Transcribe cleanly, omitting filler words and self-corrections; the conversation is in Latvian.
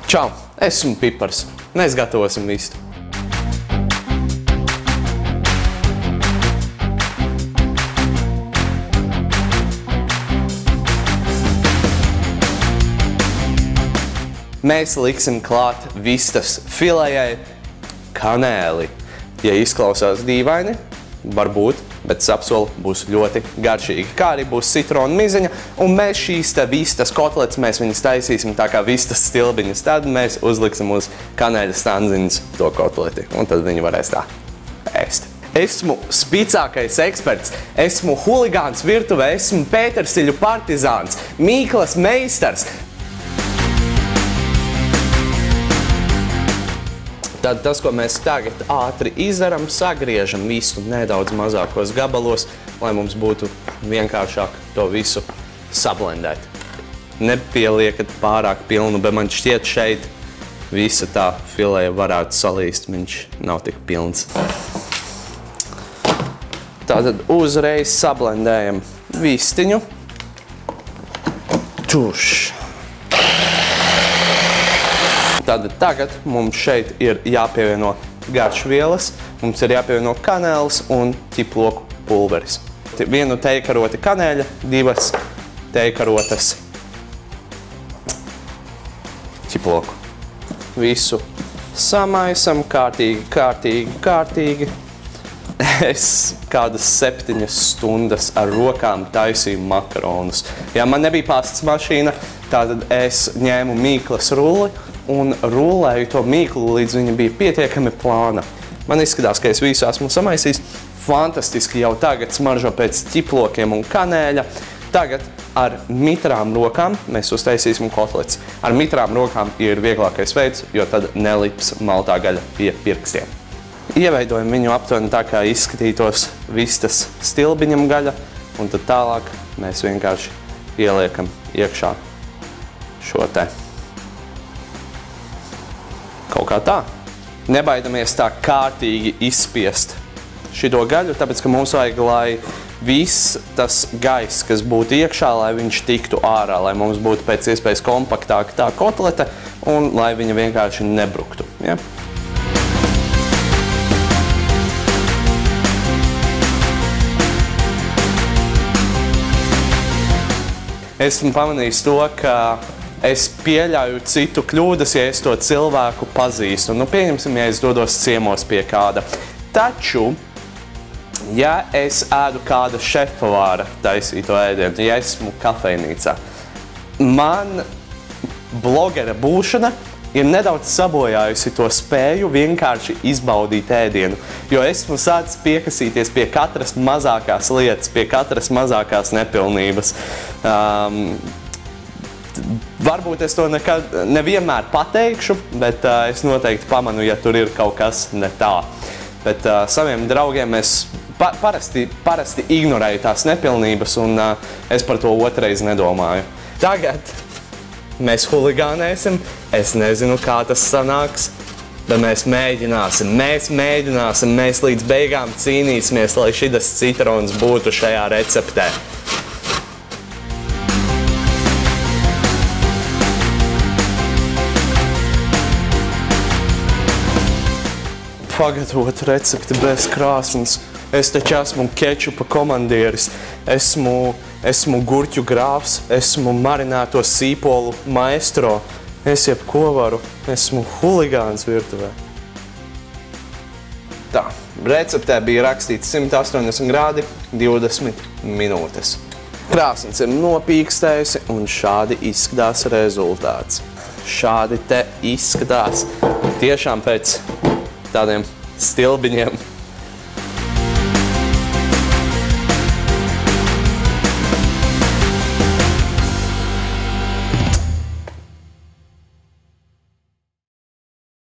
Čau, esmu Pipars. Mēs gatavosim vistu. Mēs liksim klāt vistas filējai kanēli. Ja izklausās dīvaini, varbūt, bet es apsolu, būs ļoti garšīgi. Kā arī būs citrona miziņa, un mēs šīs te vistas kotletes, mēs viņas taisīsim tā kā vistas stilbiņas. Tad mēs uzliksim uz kanēļa stanziņas to kotleti, un tad viņi varēs tā ēst. Esmu spicākais eksperts, esmu huligāns virtuvē, esmu pētersiļu partizāns, Mīklas meistars. Tad tas, ko mēs tagad ātri izdaram, sagriežam visu nedaudz mazākos gabalos, lai mums būtu vienkāršāk to visu sablendēt. Nepieliekat pārāk pilnu, bet man šķiet šeit visa tā filēja varētu salīst, viņš nav tik pilns. Tātad uzreiz sablendējam vistiņu. Tuš! Tātad tagad mums šeit ir jāpievieno garšvielas, mums ir jāpievieno kanēlis un ķiploku pulveris. Vienu tejkaroti kanēļa, 2 tejkarotes ķiploku. Visu samaisam kārtīgi. Es kādas 7 stundas ar rokām taisīju makaronus. Ja man nebija pastas mašīna, tātad es ņēmu mīklas rulli un rullēju to mīklu, līdz viņa bija pietiekami plāna. Man izskatās, ka es visu esmu samaisījis. Fantastiski jau tagad smaržo pēc ķiplokiem un kanēļa. Tagad ar mitrām rokām mēs uztaisīsim kotlets. Ar mitrām rokām ir vieglākais veids, jo tad nelips maltā gaļa pie pirkstiem. Ieveidojam viņu aptuveni tā, kā izskatītos vistas stilbiņam gaļa, un tad tālāk mēs vienkārši ieliekam iekšā šo te. Kaut kā tā. Nebaidamies tā kārtīgi izspiest šito gaļu, tāpēc, ka mums vajag, lai viss tas gaiss, kas būtu iekšā, lai viņš tiktu ārā, lai mums būtu pēc iespējas kompaktāka tā kotlete un lai viņa vienkārši nebruktu. Ja? Esmu pamanījis to, ka es pieļauju citu kļūdas, ja es to cilvēku pazīstu. Nu, pieņemsim, ja es dodos ciemos pie kāda. Taču, ja es ēdu kāda šefpavāra taisīto ēdienu, ja esmu kafejnīcā, man blogera būšana ir nedaudz sabojājusi to spēju vienkārši izbaudīt ēdienu, jo esmu sācis piekasīties pie katras mazākās lietas, pie katras mazākās nepilnības. Varbūt es to nevienmēr pateikšu, bet es noteikti pamanu, ja tur ir kaut kas ne tā. Bet saviem draugiem es parasti ignorēju tās nepilnības, un es par to otrais nedomāju. Tagad mēs huligānēsim, es nezinu, kā tas sanāks, bet mēs mēģināsim, mēs līdz beigām cīnīsimies, lai šitas citrons būtu šajā receptē. Pagatavot recepti bez krāsnes. Es taču esmu kečupa komandieris, esmu gurķu grāfs, esmu marinēto sīpolu maestro. Es jebko varu, esmu huligāns virtuvē. Tā, receptē bija rakstīts 180 grādi, 20 minūtes. Krāsnes ir nopīkstējusi un šādi izskatās rezultāts. Šādi te izskatās tiešām pēc tādiem stilbiņiem